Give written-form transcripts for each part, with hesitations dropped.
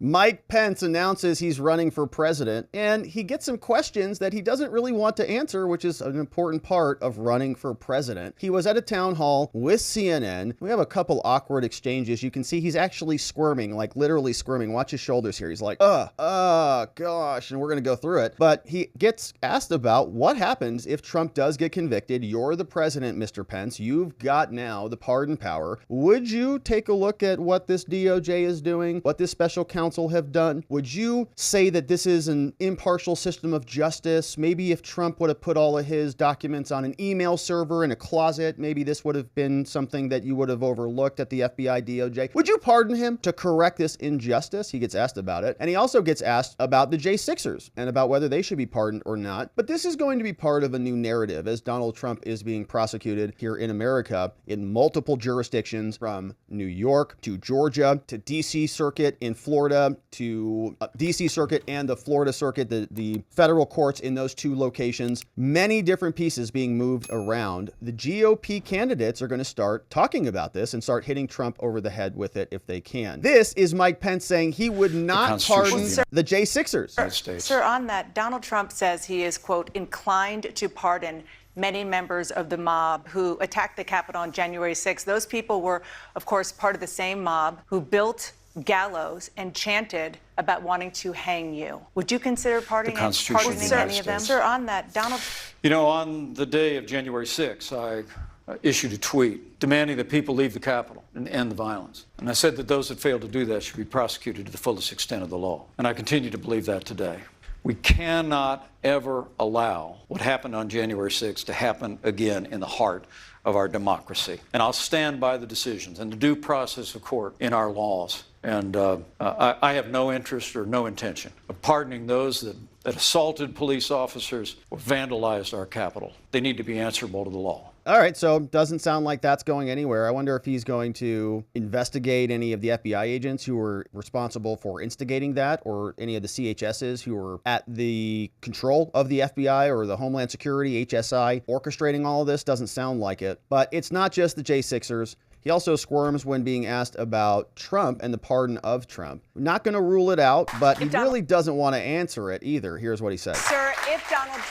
Mike Pence announces he's running for president, and he gets some questions that he doesn't really want to answer, which is an important part of running for president. He was at a town hall with CNN. We have a couple awkward exchanges. You can see he's actually squirming, like literally squirming. Watch his shoulders here. He's like, gosh, and we're going to go through it. But he gets asked about what happens if Trump does get convicted. You're the president, Mr. Pence. You've got now the pardon power. Would you take a look at what this DOJ is doing, what this special counsel have done? Would you say that this is an impartial system of justice? Maybe if Trump would have put all of his documents on an email server in a closet, maybe this would have been something that you would have overlooked at the FBI, DOJ. Would you pardon him to correct this injustice? He gets asked about it. And he also gets asked about the J6ers and about whether they should be pardoned or not. But this is going to be part of a new narrative as Donald Trump is being prosecuted here in America in multiple jurisdictions, from New York to Georgia to DC Circuit in Florida to DC Circuit and the Florida Circuit, the federal courts in those two locations. Many different pieces being moved around. The GOP candidates are going to start talking about this and start hitting Trump over the head with it if they can. This is Mike Pence saying he would not pardon the J6ers. Sir, on that, Donald Trump says he is, quote, inclined to pardon many members of the mob who attacked the Capitol on January 6th. Those people were, of course, part of the same mob who built gallows and chanted about wanting to hang you. Would you consider pardoning any of them? Sir, on that, Donald... You know, on the day of January 6th, I issued a tweet demanding that people leave the Capitol and end the violence. And I said that those that failed to do that should be prosecuted to the fullest extent of the law. And I continue to believe that today. We cannot ever allow what happened on January 6th to happen again in the heart of our democracy. And I'll stand by the decisions and the due process of court in our laws. And I have no interest or no intention of pardoning those that assaulted police officers or vandalized our Capitol. They need to be answerable to the law. All right, so doesn't sound like that's going anywhere. I wonder if he's going to investigate any of the FBI agents who were responsible for instigating that, or any of the CHSs who were at the control of the FBI or the Homeland Security, HSI, orchestrating all of this. Doesn't sound like it. But it's not just the J6ers. He also squirms when being asked about Trump and the pardon of Trump. Not going to rule it out, but he really doesn't want to answer it either. Here's what he said. Sir, if Donald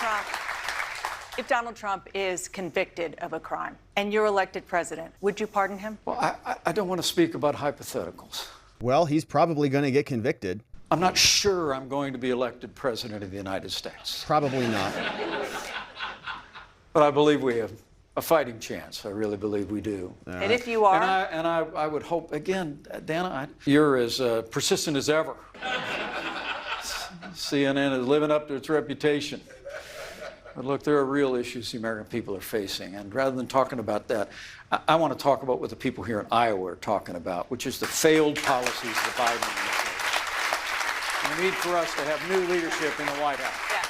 Trump is convicted of a crime and you're elected president, would you pardon him? Well, I don't want to speak about hypotheticals. Well, he's probably going to get convicted. I'm not sure I'm going to be elected president of the United States. Probably not. But I believe we have a fighting chance. I really believe we do. And if you are? And I would hope, again, Dana, you're as persistent as ever. CNN is living up to its reputation. But look, there are real issues the American people are facing. And rather than talking about that, I want to talk about what the people here in Iowa are talking about, which is the failed policies of the Biden administration. And the need for us to have new leadership in the White House. Yeah.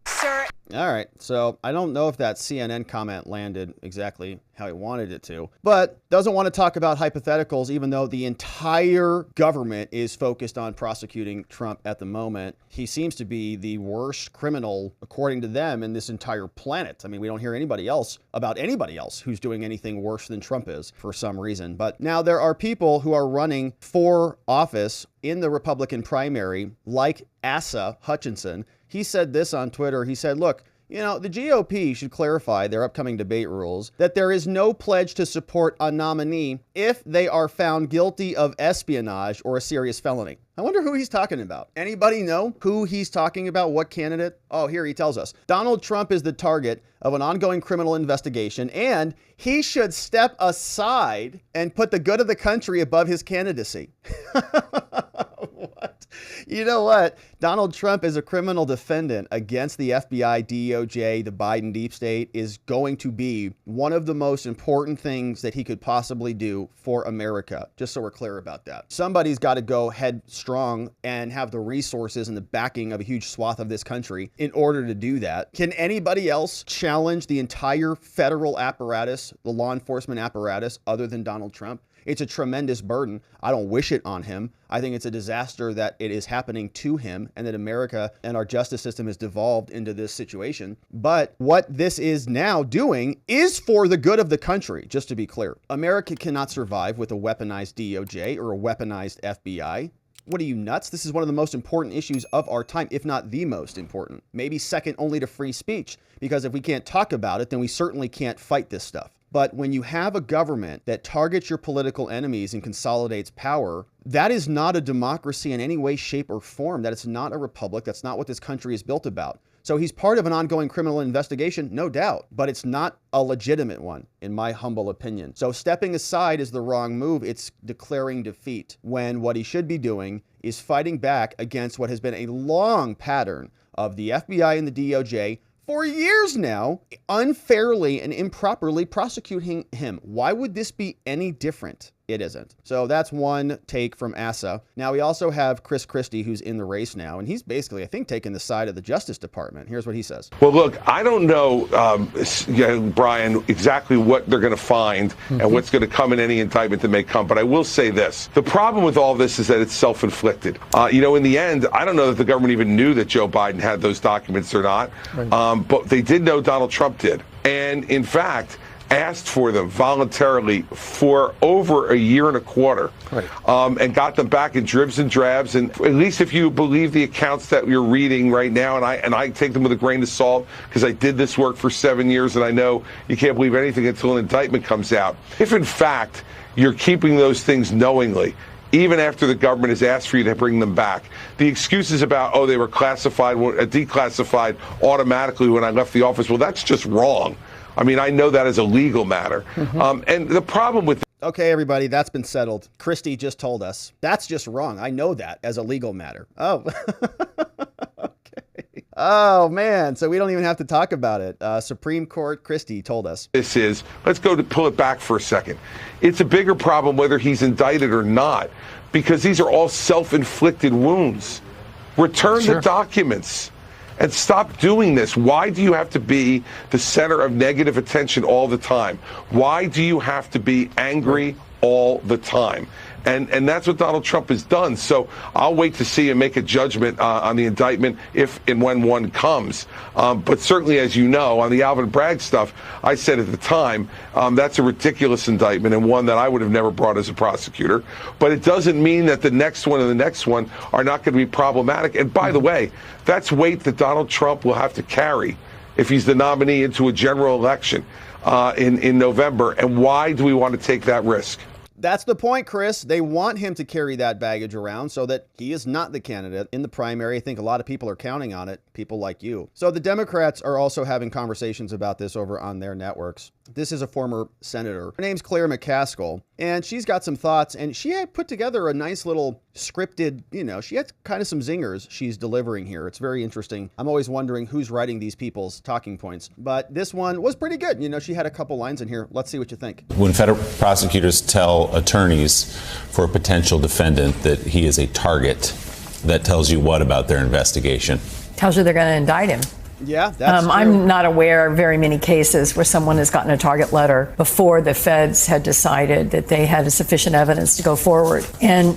Sir. All right, so I don't know if that CNN comment landed exactly how he wanted it to, but doesn't want to talk about hypotheticals, even though the entire government is focused on prosecuting Trump at the moment. He seems to be the worst criminal, according to them, in this entire planet. I mean, we don't hear anybody else about anybody else who's doing anything worse than Trump is for some reason. But now there are people who are running for office in the Republican primary, like Asa Hutchinson. He said this on Twitter. He said, look, you know, the GOP should clarify their upcoming debate rules that there is no pledge to support a nominee if they are found guilty of espionage or a serious felony. I wonder who he's talking about. Anybody know who he's talking about? What candidate? Oh, here he tells us. Donald Trump is the target of an ongoing criminal investigation, and he should step aside and put the good of the country above his candidacy. What? You know what? Donald Trump is a criminal defendant against the FBI, DOJ, the Biden deep state, is going to be one of the most important things that he could possibly do for America. Just so we're clear about that. Somebody's got to go headstrong and have the resources and the backing of a huge swath of this country in order to do that. Can anybody else challenge the entire federal apparatus, the law enforcement apparatus, other than Donald Trump? It's a tremendous burden. I don't wish it on him. I think it's a disaster that it is happening to him and that America and our justice system has devolved into this situation. But what this is now doing is for the good of the country, just to be clear. America cannot survive with a weaponized DOJ or a weaponized FBI. What are you, nuts? This is one of the most important issues of our time, if not the most important. Maybe second only to free speech, because if we can't talk about it, then we certainly can't fight this stuff. But when you have a government that targets your political enemies and consolidates power, that is not a democracy in any way, shape, or form. That it's not a republic. That's not what this country is built about. So he's part of an ongoing criminal investigation, no doubt, but it's not a legitimate one, in my humble opinion. So stepping aside is the wrong move. It's declaring defeat, when what he should be doing is fighting back against what has been a long pattern of the FBI and the DOJ for years now, unfairly and improperly prosecuting him. Why would this be any different? It isn't. So that's one take from Asa. Now we also have Christie, who's in the race now, and he's basically, I think, taking the side of the Justice Department. Here's what he says. Well, look, I don't know, Brian, exactly what they're going to find and what's going to come in any indictment that may come, but I will say this. The problem with all this is that it's self-inflicted. In the end, I don't know that the government even knew that Joe Biden had those documents or not, but they did know Donald Trump did. And in fact, asked for them voluntarily for over a year and a quarter, and got them back in dribs and drabs. And at least if you believe the accounts that you're reading right now, and I take them with a grain of salt because I did this work for 7 years, and I know you can't believe anything until an indictment comes out. If in fact you're keeping those things knowingly, even after the government has asked for you to bring them back, the excuses about, they were classified, declassified automatically when I left the office, well, that's just wrong. I mean, I know that as a legal matter. And the problem with... Okay, everybody, that's been settled. Christie just told us. That's just wrong. I know that as a legal matter. Oh, okay. Oh, man. So we don't even have to talk about it. Supreme Court, Christie told us. This is, let's go to pull it back for a second. It's a bigger problem whether he's indicted or not, because these are all self-inflicted wounds. Return the documents. And stop doing this. Why do you have to be the center of negative attention all the time? Why do you have to be angry all the time? And that's what Donald Trump has done. So I'll wait to see and make a judgment on the indictment if and when one comes. But certainly, as you know, on the Alvin Bragg stuff, I said at the time, that's a ridiculous indictment and one that I would have never brought as a prosecutor. But it doesn't mean that the next one and the next one are not going to be problematic. And by the way, that's weight that Donald Trump will have to carry if he's the nominee into a general election in November. And why do we want to take that risk? That's the point, Chris. They want him to carry that baggage around so that he is not the candidate in the primary. I think a lot of people are counting on it, people like you. So the Democrats are also having conversations about this over on their networks. This is a former senator. Her name's McCaskill, and she's got some thoughts, and she had put together a nice little scripted, she had kind of some zingers she's delivering here. It's very interesting. I'm always wondering who's writing these people's talking points, but this one was pretty good. She had a couple lines in here. Let's see what you think. When federal prosecutors tell attorneys for a potential defendant that he is a target, that tells you what about their investigation? Tells you they're going to indict him. Yeah, that's true. I'm not aware of very many cases where someone has gotten a target letter before the feds had decided that they had sufficient evidence to go forward. And,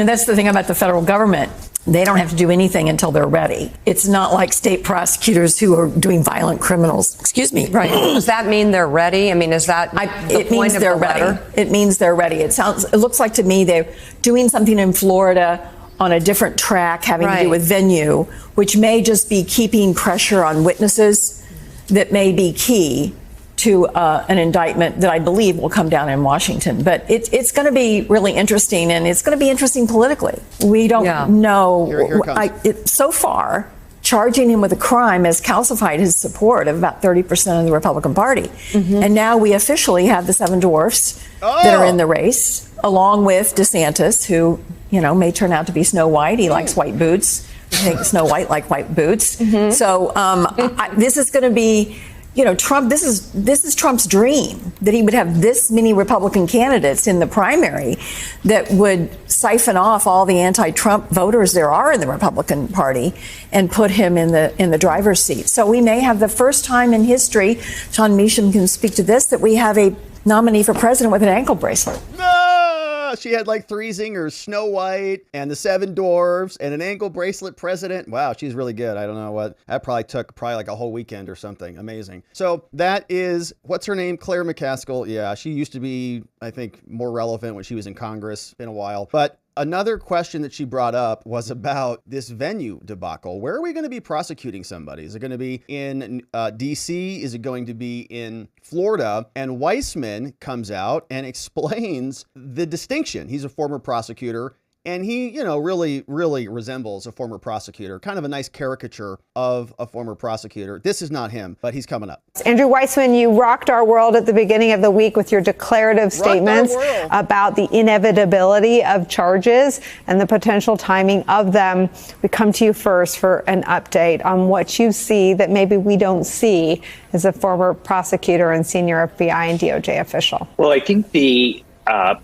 that's the thing about the federal government. They don't have to do anything until they're ready. It's not like state prosecutors who are doing violent criminals. Excuse me. Right. Does that mean they're ready? I mean, is that it means they're ready. It means they're ready. It looks like to me they're doing something in Florida on a different track having to do with venue, which may just be keeping pressure on witnesses that may be key to an indictment that I believe will come down in Washington. But it's going to be really interesting, and it's going to be interesting politically. We don't know. So far, charging him with a crime has calcified his support of about 30% of the Republican Party. And now we officially have the seven dwarfs that are in the race, along with DeSantis, who, may turn out to be Snow White. He likes white boots. I think Snow White like white boots. So this is going to be, Trump, this is Trump's dream, that he would have this many Republican candidates in the primary that would siphon off all the anti-Trump voters there are in the Republican Party and put him in the driver's seat. So we may have the first time in history, Sean Meacham can speak to this, that we have a nominee for president with an ankle bracelet. She had like three zingers, Snow White and the Seven Dwarfs and an ankle bracelet president. Wow, she's really good. I don't know what. That probably took like a whole weekend or something. Amazing. So that is, what's her name? McCaskill. Yeah, she used to be, I think, more relevant when she was in Congress. Been a while. But Another question that she brought up was about this venue debacle. Where are we going to be prosecuting somebody? Is it going to be in D.C.? Is it going to be in Florida? And Weissman comes out and explains the distinction. He's a former prosecutor. And he, really resembles a former prosecutor, kind of a nice caricature of a former prosecutor. This is not him, but he's coming up. Andrew Weissman, you rocked our world at the beginning of the week with your declarative statements about the inevitability of charges and the potential timing of them. We come to you first for an update on what you see that maybe we don't see as a former prosecutor and senior FBI and DOJ official. Well, I think the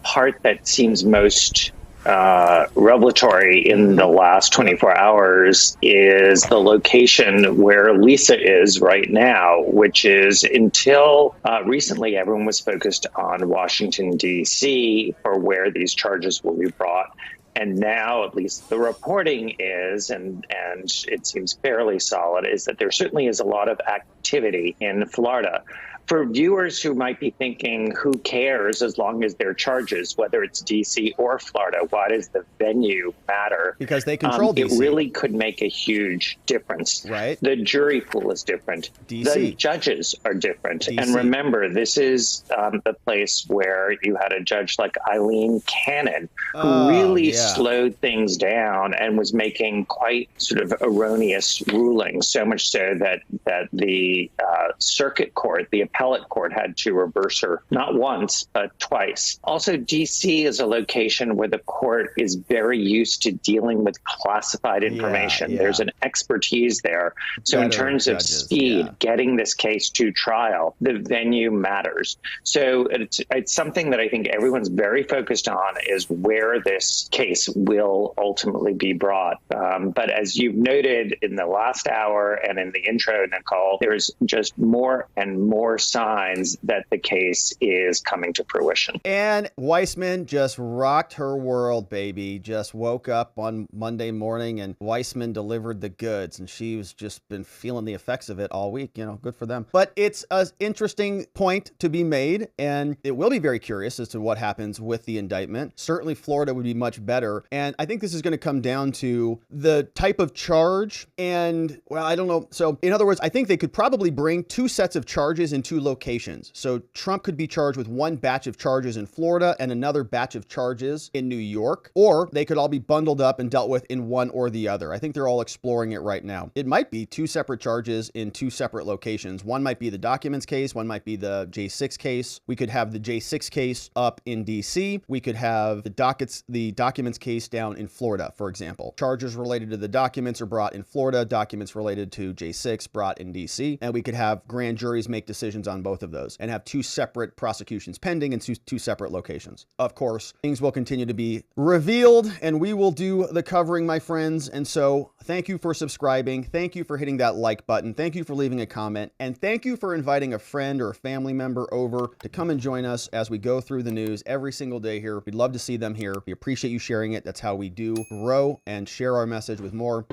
part that seems most revelatory in the last 24 hours is the location where Lisa is right now, which is until recently everyone was focused on Washington, D.C. for where these charges will be brought. And now, at least the reporting is, and it seems fairly solid, is that there certainly is a lot of activity in Florida. For viewers who might be thinking, who cares as long as there are charges, whether it's D.C. or Florida, why does the venue matter? Because they control D.C. It really could make a huge difference. Right. The jury pool is different. D.C. The judges are different. D.C. And remember, this is the place where you had a judge like Eileen Cannon, who really slowed things down and was making quite sort of erroneous rulings, so much so that the circuit court, the appellate court, had to reverse her not once, but twice. Also, D.C. is a location where the court is very used to dealing with classified information. Yeah. There's an expertise there. So in terms of speed, getting this case to trial, the venue matters. So it's something that I think everyone's very focused on, is where this case will ultimately be brought. But as you've noted in the last hour and in the intro, Nicole, there's just more and more signs that the case is coming to fruition. And Weissman just rocked her world, baby. Just woke up on Monday morning and Weissman delivered the goods, and she's just been feeling the effects of it all week. Good for them. But it's an interesting point to be made, and it will be very curious as to what happens with the indictment. Certainly Florida would be much better. And I think this is going to come down to the type of charge and, well, I don't know. So in other words, I think they could probably bring two sets of charges in two locations. So Trump could be charged with one batch of charges in Florida and another batch of charges in New York, or they could all be bundled up and dealt with in one or the other. I think they're all exploring it right now. It might be two separate charges in two separate locations. One might be the documents case. One might be the J6 case. We could have the J6 case up in DC. We could have the documents case down in Florida, for example. Charges related to the documents are brought in Florida. Documents related to J6 brought in DC. And we could have grand juries make decisions on both of those and have two separate prosecutions pending in two separate locations. Of course, things will continue to be revealed and we will do the covering, my friends. And so thank you for subscribing. Thank you for hitting that like button. Thank you for leaving a comment. And thank you for inviting a friend or a family member over to come and join us as we go through the news every single day here. We'd love to see them here. We appreciate you sharing it. That's how we do grow and share our message with more.